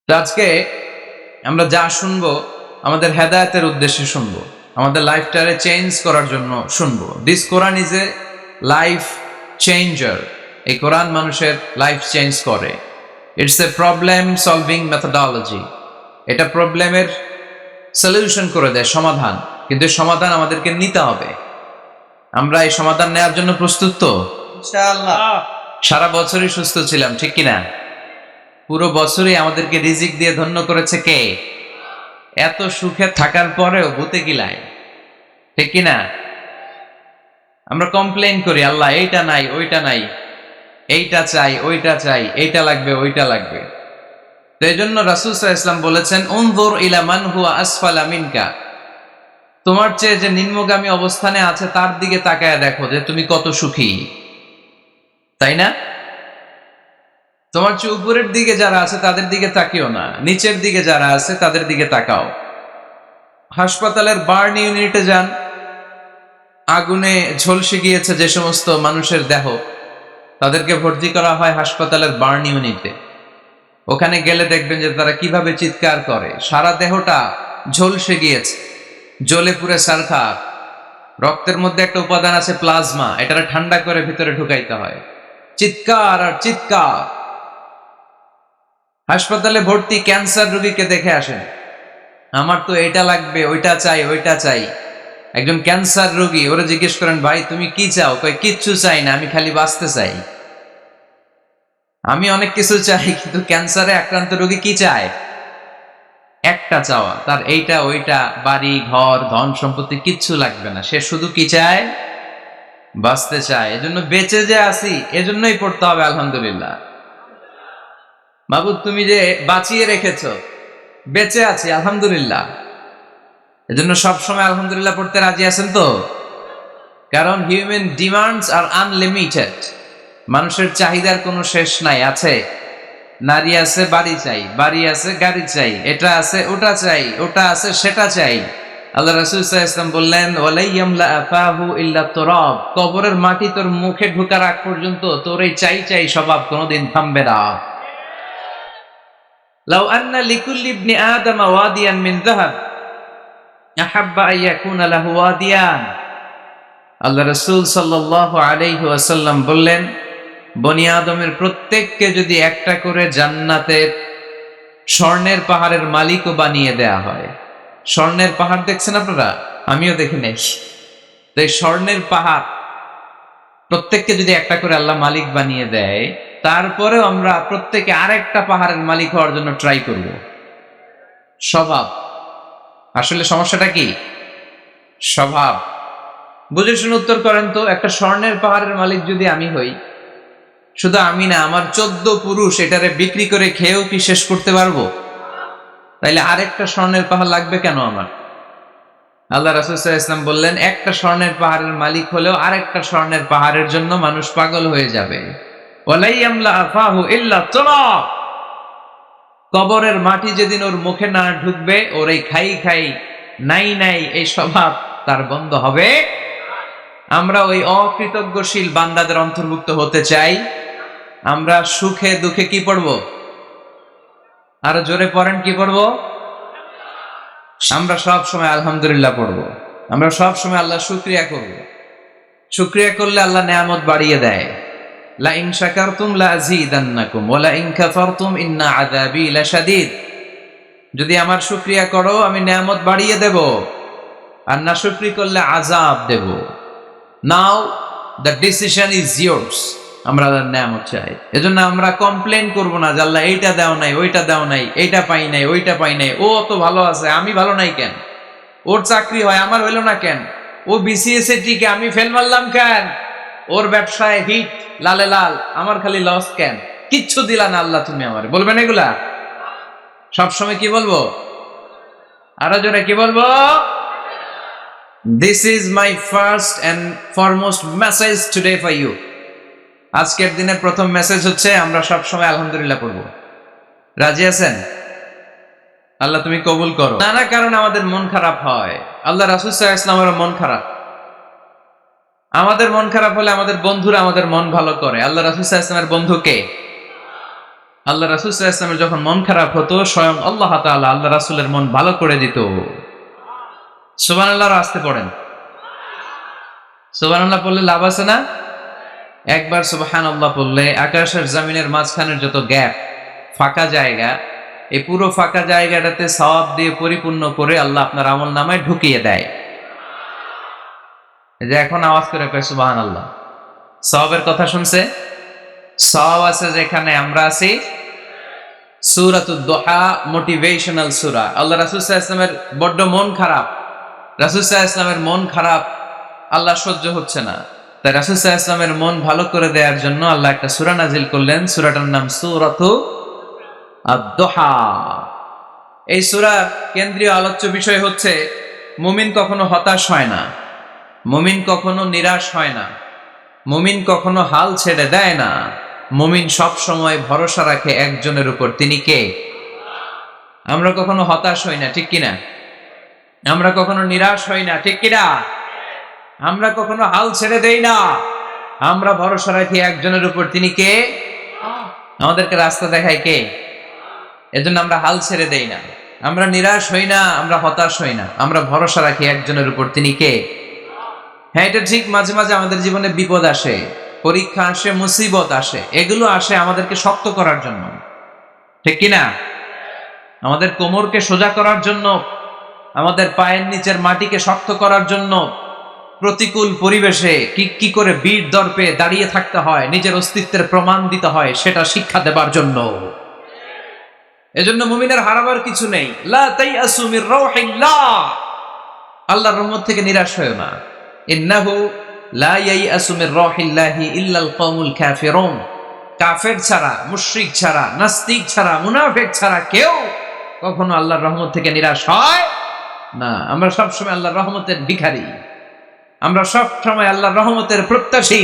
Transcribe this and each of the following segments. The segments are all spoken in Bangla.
তো আজকে আমরা যা শুনবো আমাদের হেদায়েতের উদ্দেশ্যে শুনবো, আমাদের লাইফটারে চেঞ্জ করার জন্য শুনবো। This Quran is a life changer. এই কোরআন মানুষের লাইফ চেঞ্জ করে। It's a problem solving methodology. এটা প্রবলেমের সলিউশন করে দেয়, সমাধান। কিন্তু এই সমাধান আমাদেরকে নিতে হবে। আমরা এই সমাধান নেওয়ার জন্য প্রস্তুত তো? ইনশাআল্লাহ। সারা বছরই সুস্থ ছিলাম, ঠিক কিনা? পুরো বছরই আমাদেরকে রিজিক দিয়ে ধন্য করেছে কে? এত সুখে থাকার পরেও ভূতে কিলায়, ঠিক কিনা? আমরা কমপ্লেইন করি, আল্লাহ এইটা নাই, ওইটা নাই, এইটা চাই, ওইটা চাই, এইটা লাগবে, ওইটা লাগবে। তো এই জন্য রাসূল সাল্লাল্লাহু আলাইহি ওয়াসাল্লাম বলেছেন, উনজুর ইলা মান হুয়া আসফালা মিনকা। তোমার চেয়ে যে নিম্নগামী অবস্থানে আছে তার দিকে তাকায় দেখো যে তুমি কত সুখী, তাই না? তোমার চেয়ে উপরের দিকে যারা আছে তাদের দিকে তাকিও না, নিচের দিকে যারা আছে তাদের দিকে তাকাও। হাসপাতালের বার্ন ইউনিটে যান, আগুনে ঝলসে গিয়েছে যে সমস্ত মানুষের দেহ, তাদেরকে ভর্তি করা হয় হাসপাতালের বার্ন ইউনিটে। ওখানে গেলে দেখবেন যে তারা কিভাবে চিৎকার করে, সারা দেহটা ঝলসে গিয়েছে, জ্বলে পুড়ে ছারখার। রক্তের মধ্যে একটা উপাদান আছে প্লাজমা, এটারে ঠান্ডা করে ভিতরে ঢুকাইতে হয়। চিৎকার আর চিৎকার। হাসপাতালে ভর্তি ক্যান্সার রোগীকে দেখে আসেন, আমার তো এটা লাগবে, ওইটা চাই, ওইটা চাই। একজন ক্যান্সার রোগী, ওরা জিজ্ঞেস করেন, ভাই তুমি কি চাও? কয় কিচ্ছু চাই না, আমি খালি বাঁচতে চাই। আমি অনেক কিছু চাই, কিন্তু ক্যান্সারে আক্রান্ত রোগী কি চায়? একটা চাওয়া, তার এইটা ওইটা, বাড়ি ঘর ধন সম্পত্তি কিচ্ছু লাগবে না, সে শুধু কি চায়? বাঁচতে চায়। এজন্য বেঁচে যে আছি এজন্যই পড়তে হবে আলহামদুলিল্লাহ। মাবুদ তুমি যে বাঁচিয়ে রেখেছো, বেঁচে আছি আলহামদুলিল্লাহ। এজন্য সবসময় আলহামদুলিল্লাহ পড়তে রাজি আছেন তো? কারণ হিউম্যান ডিমান্ডস আর আনলিমিটেড। মানুষের চাহিদার কোনো শেষ নাই। আছে নারী আছে, বাড়ি চাই, বাড়ি আছে, গাড়ি চাই, এটা আছে, ওটা চাই, ওটা আছে, সেটা চাই। আল্লাহ রাসূল সাল্লাল্লাহু আলাইহি ওয়াসাল্লাম বললেন, ওয়ালাইয়ামলা আফাহু ইল্লা তুরাব। কবরের মাটি তোর মুখে ঢোকার আগ পর্যন্ত তোর এই চাই চাই স্বভাব কোনোদিন থামবে না। লাউ আন্না লিকুল্লি ইবনি আদম ওয়াদিয়ান মিন যাহাব আহাব্বা আন ইয়াকুনা লাহু ওয়াদিয়ান। আল্লাহ রাসূল সাল্লাল্লাহু আলাইহি ওয়াসাল্লাম বললেন, বনি আদমের প্রত্যেককে যদি একটা করে জান্নাতের স্বর্ণের পাহাড়ের মালিকও বানিয়ে দেয়া হয়। স্বর্ণের পাহাড় দেখছেন আপনারা? আমিও দেখি নাই। তো এই স্বর্ণের পাহাড় প্রত্যেককে যদি একটা করে আল্লাহ মালিক বানিয়ে দেয়, তারপরেও আমরা প্রত্যেকে আরেকটা পাহাড়ের মালিক হওয়ার জন্য ট্রাই করব। স্বভাব। আসলে সমস্যাটা কি? স্বভাব। বুঝে শুনে উত্তর করেন তো, একটা স্বর্ণের পাহাড়ের মালিক যদি আমি হই, শুধু আমি না, আমার 14 পুরুষ এটারে বিক্রি করে খেয়েও কি শেষ করতে পারবো? তাইলে আরেকটা স্বর্ণের পাহাড় লাগবে কেন আমার? আল্লাহ রাসূল সাল্লাল্লাহু আলাইহি ওয়াসাল্লাম বললেন, একটা স্বর্ণের পাহাড়ের মালিক হলেও আরেকটা স্বর্ণের পাহাড়ের জন্য মানুষ পাগল হয়ে যাবে। ওয়ালাইয়ামলা আফাহু ইল্লা তুরাব। কবরের মাটি যেদিন ওর মুখে না ঢুকবে, ওর এই খাই খাই নাই নাই এই স্বভাব তার বন্ধ হবে। আমরা ওই অকৃতজ্ঞশীল বান্দাদের অন্তর্ভুক্ত হতে চাই। আমরা সুখে দুঃখে কি পড়বো? আরো জোরে পড়েন, কি পড়বো? আমরা সব সময় আলহামদুলিল্লাহ পড়বো। আমরা সব সময় আল্লাহ শুকরিয়া করব। শুকরিয়া করলে আল্লাহ নেয়ামত বাড়িয়ে দেয়। লা ইন শাকারতুম লা আযীদান্নাকুম ওয়া লা ইন কাফারতুম ইন্না আযাবি লাশাদীদ। যদি আমার শুকরিয়া করো আমি নেয়ামত বাড়িয়ে দেব, আর না শুকরি করলে আযাব দেব। নাও দ্য ডিসিশন ইজ ইয়ার্স। আমরা আল্লাহর নেয়ামত চাই। এজন্য আমরা কমপ্লেইন করব না যে আল্লাহ এইটা দাও নাই, ওইটা দাও নাই, এইটা পাই নাই, ওইটা পাই নাই। ও তো ভালো আছে, আমি ভালো নাই কেন? ওর চাকরি হয়, আমার হইল না কেন? ও বিসিএস এ টিকে, আমি ফেল মারলাম কেন? ওর ব্যবসায় হিট লালে লাল, আমার খালি লস কেন? কিচ্ছু দিলা না আল্লাহ তুমি আমার, বলবেন এগুলা? সবসময় কি বলবো? আরো জোরে কি বলবো? This is my first and foremost message today for you. আজকের দিনের প্রথম মেসেজ হচ্ছে আমরা সব সময় আলহামদুলিল্লাহ পড়বো। রাজি আছেন? আল্লাহ তুমি কবুল করো। নানা কারণে আমাদের মন খারাপ হয়। আল্লাহ রাসূল সাল্লাল্লাহু আলাইহি ওয়াসাল্লামের মন খারাপ। আমাদের মন খারাপ হলে আমাদের বন্ধুরা আমাদের মন ভালো করে। আল্লাহ রাসূল সাল্লাল্লাহু আলাইহি ওয়াসাল্লামের বন্ধু কে? আল্লাহ রাসূল সাল্লাল্লাহু আলাইহি ওয়াসাল্লামের যখন মন খারাপ হতো স্বয়ং আল্লাহ তাআলা আল্লাহ রাসূলের মন ভালো করে দিত। সুবহানাল্লাহ আসতে পড়েন। সুবহানাল্লাহ বললে লাভ আছে না? একবার সুবহানাল্লাহ বললে আকাশের জমিনের মাঝখানের যত গ্যাপ, ফাঁকা জায়গা, এই পুরো ফাঁকা জায়গাটাতে সওয়াব দিয়ে পরিপূর্ণ করে আল্লাহ আপনার আমল নামায় ঢুকিয়ে দেয়। এই যে এখন আওয়াজ করে কয় সুবহানাল্লাহ। সওয়াবের কথা শুনছে? সওয়াব আছে যেখানে আমরা আছি। সূরাতুদ দুহা মোটিভেশনাল সূরা। আল্লাহ রাসূল সাল্লাল্লাহু আলাইহি ওয়াসাল্লামের বড্ড মন খারাপ। রাসূল সাল্লাল্লাহু আলাইহি ওয়াসাল্লামের মন খারাপ, আল্লাহ সহ্য হচ্ছে না। তাই রাসূল সাল্লাল্লাহু আলাইহি ওয়াসাল্লামের মন ভালো করে দেওয়ার জন্য আল্লাহ একটা সূরা নাজিল করলেন। সূরাটার নাম সূরাতু আদ-দুহা। এই সূরার কেন্দ্রীয় আলোচ্য বিষয় হচ্ছে মুমিন কখনো হতাশ হয় না, মুমিন কখনো নিরাশ হয় না, মুমিন কখনো হাল ছেড়ে দেয় না। মুমিন সব সময় ভরসা রাখে একজনের উপর, তিনি কে? আমরা কখনো হতাশ হই না, ঠিক কিনা? আমরা কখনো নিরাশ হই না, ঠিক কিনা? আমরা কখনো হাল ছেড়ে দেই না, আমরা ভরসা রাখি একজনের উপর, তিনি কে? আমাদেরকে রাস্তা দেখায় কে? এজন্য আমরা হাল ছেড়ে দেই না, আমরা নিরাশ হই না, আমরা হতাশ হই না, আমরা ভরসা রাখি একজনের উপর, তিনি কে? হ্যাঁ, এটা ঠিক, মাঝে মাঝে আমাদের জীবনে বিপদ আসে, পরীক্ষা আসে, মুসিবত আসে, এগুলো আসে আমাদেরকে শক্ত করার জন্য, ঠিক কিনা? আমাদের কোমরকে সোজা করার জন্য, আমাদের পায়ের নিচের মাটিকে শক্ত করার জন্য। প্রতিকূল পরিবেশে কি করে বীর দর্পে দাঁড়িয়ে থাকতে হয়, নিজের অস্তিত্বের প্রমাণ দিতে হয়, সেটা শিক্ষা দেবার জন্য। এজন্য মুমিনের হারাবার কিছু নেই। লা তাইয়াসু মির রাউহিল্লাহ, আল্লাহর রহমত থেকে নিরাশ হয়ো না। ইন্নাহু লা ইয়াইয়াসু মির রাউহিল্লাহি ইল্লাল কওমুল কাফিরুন, কাফের ছাড়া, মুশরিক ছাড়া, নাস্তিক ছাড়া, মুনাফিক ছাড়া কেউ কখনো আল্লাহর রহমত থেকে নিরাশ হয় না। আমরা সবসময় আল্লাহর রহমতের ভিখারি, আমরা সব সময় আল্লাহর রহমতের প্রত্যাশী,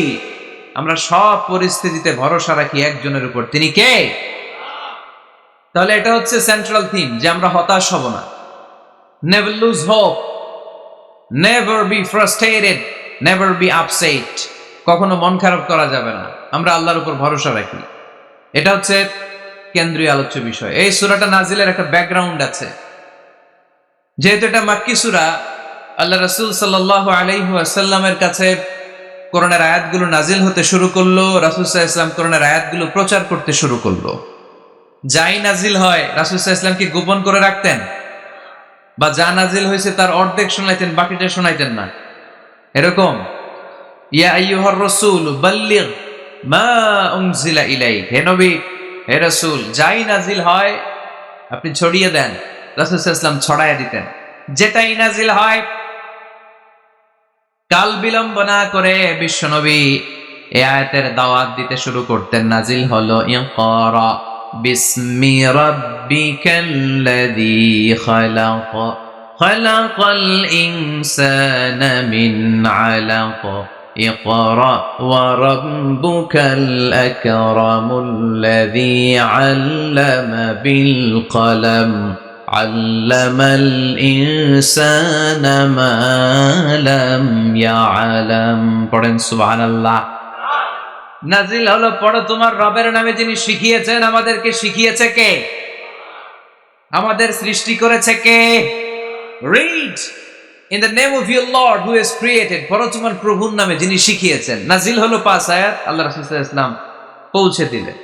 আমরা সব পরিস্থিতিতে ভরসা রাখি একজনের উপর, তিনি কে? তাহলে এটা হচ্ছে সেন্ট্রাল থিম, যে আমরা হতাশ হব না। Never lose hope, never be frustrated, never be upset. কখনো মন খারাপ করা যাবে না, আমরা আল্লাহর উপর ভরসা রাখি। এটা হচ্ছে কেন্দ্রীয় আলোচ্য বিষয়। এই সূরাটা নাজিলের একটা ব্যাকগ্রাউন্ড আছে। যেহেতু এটা মাক্কি সূরা, আল্লাহ রাসূল সাল্লাল্লাহু আলাইহি ওয়াসাল্লামের কাছে কোরআনের আয়াতগুলো নাজিল হতে শুরু করলো। রাসূল সাল্লাল্লাহু আলাইহি ওয়াসাল্লাম কোরআনের আয়াতগুলো প্রচার করতে শুরু করলো। যাই নাজিল হয় রাসূল সাল্লাল্লাহু আলাইহি ওয়াসাল্লাম কি গোপন করে রাখতেন? বা যা নাজিল হয়েছে তার অর্ধেক শোনাইতেন, বাকিটা শোনাইতেন না? এরকম? ইয়া আইয়ুহার রাসূল বাল্লিগ মা উনজিলা ইলাইক, হে নবী, হে রাসূল, যাই নাজিল হয় আপনি ছড়িয়ে দেন। রাসূল সাল্লাল্লাহু আলাইহি ওয়াসাল্লাম ছড়াইয়া দিতেন। যেটাই নাজিল হয়, কাল বিলম্ব না করে বিশ্বনবী এই আয়াতের দাওয়াত দিতে শুরু করতেন। নাজিল হলো ইকরা বিসমি রাব্বিকাল্লাযী খালাক, খালাকাল ইনসানা মিন আলাক, ইকরা ওয়া রাব্বুকাল আকরামুল্লাযী আল্লামা বিল কলম, আল্লামাল ইনসানা মা লাম ইয়ালাম। পড়েন সুবহানাল্লাহ। নাজিল হলো, পড়ো তোমার রবের নামে যিনি শিখিয়েছেন। আমাদেরকে শিখিয়েছে কে? আমাদের সৃষ্টি করেছে কে? Read in the name of your lord who has created, পড়ো তোমার প্রভুর নামে যিনি শিখিয়েছেন। নাজিল হলো 5 আয়াত, আল্লাহ রাসূল সাল্লাল্লাহু আলাইহি ওয়াসাল্লাম পৌঁছে দিলেন।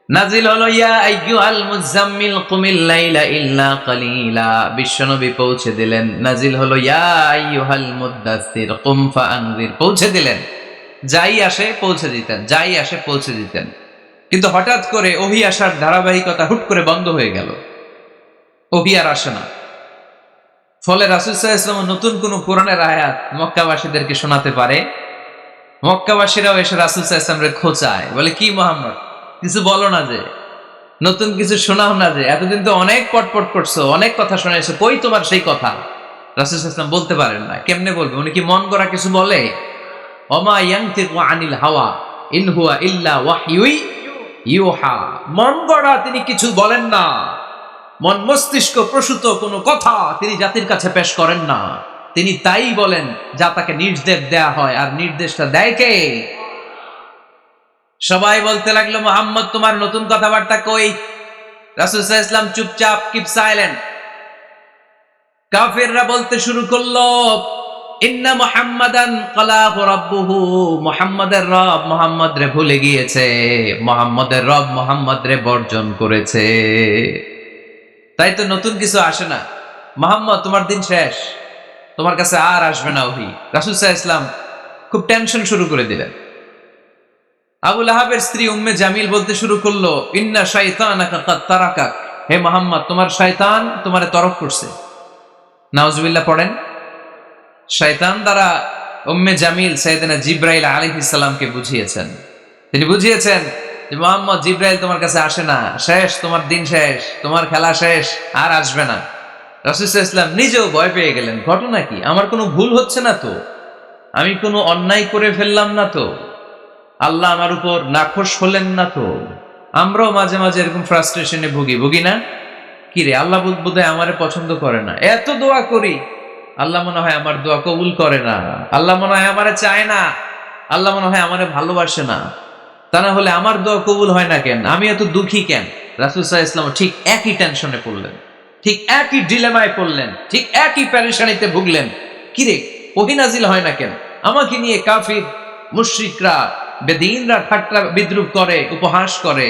নাজিল হলো ইয়া আইয়ুহাল মুযাম্মিল কুমিল লাইলা ইল্লা কালিলা, বিশ্বনবী পৌঁছে দিলেন। নাজিল হলো ইয়া আইয়ুহাল মুদ্দাসসির কুম ফাআনজির, পৌঁছে দিলেন। যাই আসে পৌঁছে দিতেন, যাই আসে পৌঁছে দিতেন। কিন্তু হঠাৎ করে ওহী আসার ধারাবাহিকতা হুট করে বন্ধ হয়ে গেল, ওহী আর আসে না। ফলে রাসূল সাল্লাল্লাহু আলাইহি ওয়াসাল্লাম নতুন কোন কোরআনের আয়াত মক্কাবাসীদেরকে শোনাতে পারে। মক্কাবাসীরাও এসে রাসূল সাল্লাল্লাহু আলাইহি ওয়াসাল্লামকে খোঁচায়, বলে কি মুহাম্মদ, কিছু বলো না, যে নতুন কিছু শোনাও না, যে এতদিন তো অনেক পটপট করছো, অনেক কথা শোনাইছো, কই তোমার সেই কথা? রাসূল সাল্লাল্লাহু আলাইহি ওয়াসাল্লাম বলতে পারেন না। কেমনে বলবে? উনি কি মন গড়া কিছু বলে? ওমা ইয়ানতিকু আনিল হাওয়া ইন হুয়া ইল্লা ওয়াহয়ুই ইউহা, মন গড়া তিনি কিছু বলেন না, মন মস্তিষ্ক প্রসূত কোনো কথা তিনি জাতির কাছে পেশ করেন না। তিনি তাই বলেন যা তাকে নির্দেশ দেয়া হয়, আর নির্দেশটা দেয় কে? সবাই বলতে লাগলো, মুহাম্মদ তোমার নতুন কথাবার্তা কই? রাসূল সাল্লাল্লাহু আলাইহি ওয়াসাল্লাম চুপচাপ, কিপ সাইলেন্ট। কাফিররা বলতে শুরু করলো, ইন্না মুহাম্মাদান ক্বালাহু রাব্বুহু, মুহাম্মাদের রব মুহাম্মদ রে ভুলে গিয়েছে, মুহাম্মাদের রব মুহাম্মদ রে বর্জন করেছে। তাই তো নতুন কিছু আসে না। মুহাম্মদ তোমার দিন শেষ, তোমার কাছে আর আসবে না ওহী। রাসূল সাল্লাল্লাহু আলাইহি ওয়াসাল্লাম খুব টেনশন শুরু করে দিলেন। আবু লাহাবের স্ত্রী উম্মে জামিল বলতে শুরু করলো, ইন্না শাইতানাকা কাদ তারাকাক, হে মুহাম্মদ তোমার শয়তান তোমারে তরক করছে। নাউজুবিল্লাহ পড়েন। শয়তান দ্বারা উম্মে জামিল সাইয়েদনা জিবরাইল আলাইহিস সালামকে বুঝিয়েছেন। তিনি বুঝিয়েছেন যে মুহাম্মদ, জিবরাইল তোমার কাছে আসে না, শেষ, তোমার দিন শেষ, তোমার খেলা শেষ, আর আসবে না। রাসূল সাল্লাল্লাহু আলাইহি ওয়াসাল্লাম নিজেও ভয় পেয়ে গেলেন। ঘটনা কি? আমার কোনো ভুল হচ্ছে না তো? আমি কোনো অন্যায় করে ফেললাম না তো? আল্লাহ আমার উপর নাখোশ হলেন না তো? আমরাও মাঝে মাঝে এরকম ফ্রাস্ট্রেশনে ভুগি না? কি রে, আল্লাহ বোধহয় আমারে পছন্দ করে না, এত দোয়া করি, আল্লাহ মনে হয় আমার দোয়া কবুল করে না, আল্লাহ মনে হয় আমারে চায় না, আল্লাহ মনে হয় আমারে ভালোবাসে না। তা না হলে আমার দোয়া কবুল হয় না কেন? আমি এত দুঃখী কেন? রাসূল সাল্লাল্লাহু আলাইহি ওয়াসাল্লাম ঠিক একই টেনশনে পড়লেন, ঠিক একই ডিলেমায় পড়লেন, ঠিক একই পেরেশানিতে ভুগলেন। কিরে, ওহী নাজিল হয় না কেন? আমাকে নিয়ে কাফির মুশরিকরা বেদিনরা ঠাট্টা বিদ্রুপ করে, উপহাস করে,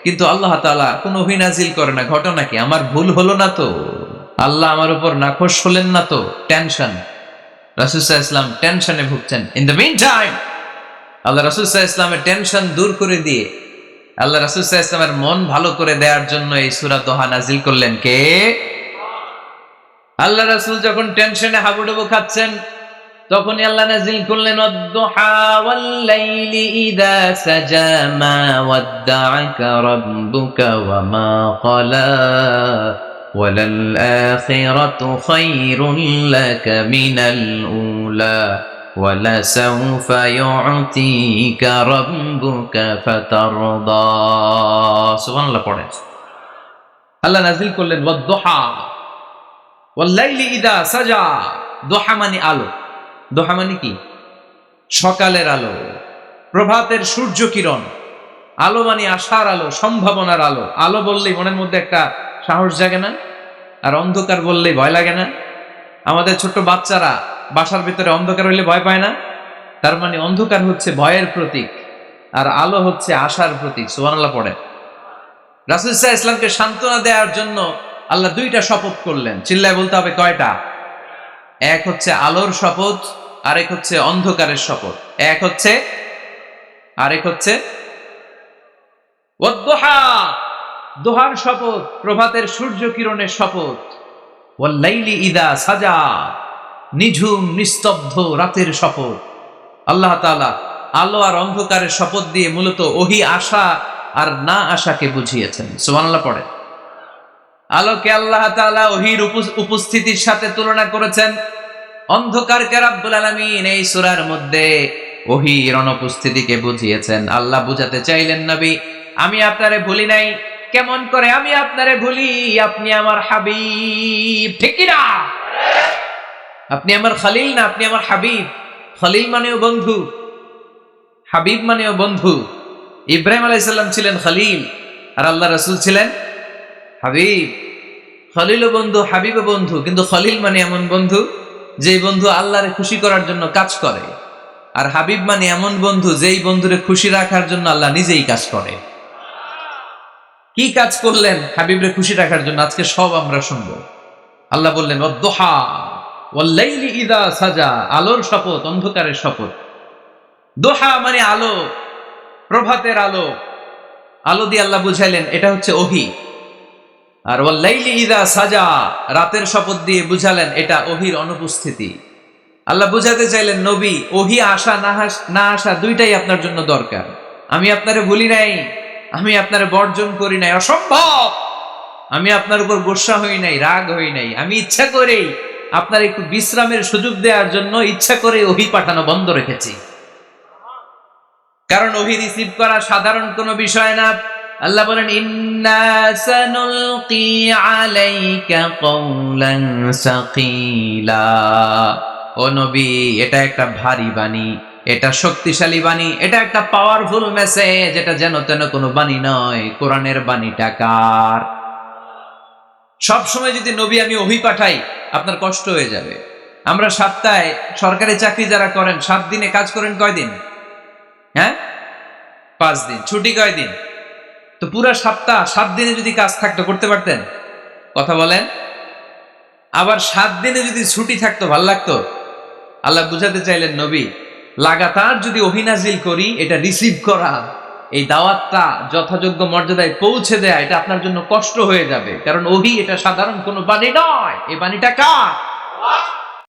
কিন্তু আল্লাহ তাআলা কোনো ওহী নাজিল করে না। ঘটনা কি? আমার ভুল হলো না তো? আল্লাহ আমার উপর নাখোশ হলেন না তো? টেনশন। রাসূল সাল্লাল্লাহু আলাইহি ওয়াসাল্লাম টেনশনে ভুগছেন। ইন দ্য মিন টাইম আল্লাহ রাসূল সাল্লাল্লাহু আলাইহি ওয়াসাল্লামের টেনশন দূর করে দিয়ে, আল্লাহ রাসূল সাল্লাল্লাহু আলাইহি ওয়াসাল্লামের মন ভালো করে দেওয়ার জন্য এই সূরা দোহা নাজিল করলেন কে? আল্লাহ রাসূল যখন টেনশনে হাবুডুবু খাচ্ছেন, তখনই আল্লাহ নাজিল করলেন, ওয়াদ-দুহা ওয়াল-লাইলি ইযা সাজা মা ওয়াদ্দা'আকা রাব্বুকা ওয়া মা ক্বালা ওয়ালাল আখিরাতু খায়রুল লাকা মিনাল উলা ওয়ালাসাউফা ইউ'তিকা রাব্বুকা ফাতারদা। সুবহানাল্লাহ পড়েন। আল্লাহ নাজিল করলেন ওয়াদ-দুহা ওয়াল-লাইলি ইযা সাজা। দুহা মানে আলো। দোহা মানে কি? সকালের আলো, প্রভাতের সূর্য কিরণ। আলো মানে আশার আলো, সম্ভাবনার আলো। আলো বললেই মনের মধ্যে একটা সাহস জাগে না? আর অন্ধকার বললেই ভয় লাগে না? আমাদের ছোট্ট বাচ্চারা বাসার ভিতরে অন্ধকার হইলে ভয় পায় না? তার মানে অন্ধকার হচ্ছে ভয়ের প্রতীক, আর আলো হচ্ছে আশার প্রতীক। সুবহানাল্লাহ পড়ে। রাসূল সাল্লাল্লাহু আলাইহি ওয়াসাল্লামকে সান্ত্বনা দেওয়ার জন্য আল্লাহ দুইটা শপথ করলেন। চিল্লায় বলতে হবে কয়টা? এক হচ্ছে আলোর শপথ, আরেক হচ্ছে অন্ধকারের শপথ। এক হচ্ছে, আরেক হচ্ছে ওয়াদ-দুহা, দোহার শপথ, প্রভাতের সূর্য কিরণের শপথ। ওয়াল-লাইলি ইযা সাজা, নিঝুম নিস্তব্ধ রাতের শপথ। আল্লাহ তাআলা আলো আর অন্ধকারের শপথ দিয়ে মূলত ওহী আশা আর না আশাকে বুঝিয়েছেন। সুবহানাল্লাহ পড়ে। আলোকে আল্লাহ তাআলা ওহীর উপস্থিতির সাথে তুলনা করেছেন। অন্ধকারকে রাব্বুল আলামিন এই সূরার মধ্যে ওহীর অনুপস্থিতিকে বুঝিয়েছেন। আল্লাহ বুঝাতে চাইলেন, নবী আমি আপনারে ভুলি নাই। কেমন করে আমি আপনারে ভুলি? আপনি আমার হাবিব, ঠিক কি না? আপনি আমার খলিল না, আপনি আমার হাবিব। খলিল মানেও বন্ধু, হাবিব মানেও বন্ধু। ইব্রাহিম আলাইহিস সালাম ছিলেন খলিল, আর আল্লাহ রাসূল ছিলেন হাবিব। খলিলও বন্ধু, হাবিবও বন্ধু, কিন্তু খলিল মানে এমন বন্ধু যেই বন্ধু আল্লাহরে খুশি করার জন্য কাজ করে, আর হাবিব মানে এমন বন্ধু যেই বন্ধুরে খুশি রাখার জন্য আল্লাহ নিজেই কাজ করে। কি কাজ করলেন হাবিবরে খুশি রাখার জন্য? আজকে সব আমরা শুনবো। আল্লাহ বললেন ওয়াদ-দুহা ওয়াল-লাইলি ইযা সাজা, আলোর শপথ, অন্ধকারের শপথ। দোহা মানে আলো, প্রভাতের আলো। আলো দিয়ে আল্লাহ বুঝাইলেন এটা হচ্ছে ওহী। আর ওয়াল-লাইলি ইযা সাজা, রাতের শপথ দিয়ে বুঝালেন এটা ওহীর অনুপস্থিতি। আল্লাহ বুঝাতে চাইলেন, নবী ওহী আসা না আসা দুইটাই আপনার জন্য দরকার। আমি আপনারে ভুলি নাই, আমি আপনারে বর্জন করি নাই, অসম্ভব। আমি আপনার উপর গোসা হই নাই, রাগ হই নাই। আমি ইচ্ছা করেই আপনার একটু বিশ্রামের সুযোগ দেওয়ার জন্য ইচ্ছা করে ওহী পাঠানো বন্ধ রেখেছি। কারণ ওহী রিসিভ করা সাধারণ কোনো বিষয় না। আল্লাহ বলেন, ইন্না সানুলকি আলাইকা কওলান সাকিলা। ও নবী, এটা একটা ভারী বাণী, এটা শক্তিশালী বাণী, এটা একটা পাওয়ারফুল মেসেজ, এটা যেন তেন কোনো বাণী নয়, কোরআনের বাণীটা কার? সবসময় যদি নবী আমি ওহী পাঠাই আপনার কষ্ট হয়ে যাবে। আমরা সপ্তাহে সরকারি চাকরি যারা করেন 7 দিনে কাজ করেন কয়দিন? হ্যাঁ, 5 দিন। ছুটি কয়দিন? তো পুরা সপ্তাহ 7 দিনে যদি কাজ থাকতো করতে পারতেন? কথা বলেন। আবার 7 দিনে যদি ছুটি থাকতো ভাল লাগতো? আল্লাহ বুঝাতে চাইলেন নবী লাগাতার যদি ওহী নাজিল করি, এটা রিসিভ করা, এই দাওয়াতটা যথাযোগ্য মর্যাদায় পৌঁছে দেয়া, এটা আপনার জন্য কষ্ট হয়ে যাবে। কারণ ওহী এটা সাধারণ কোনো বাণী নয়, এই বাণীটা কার?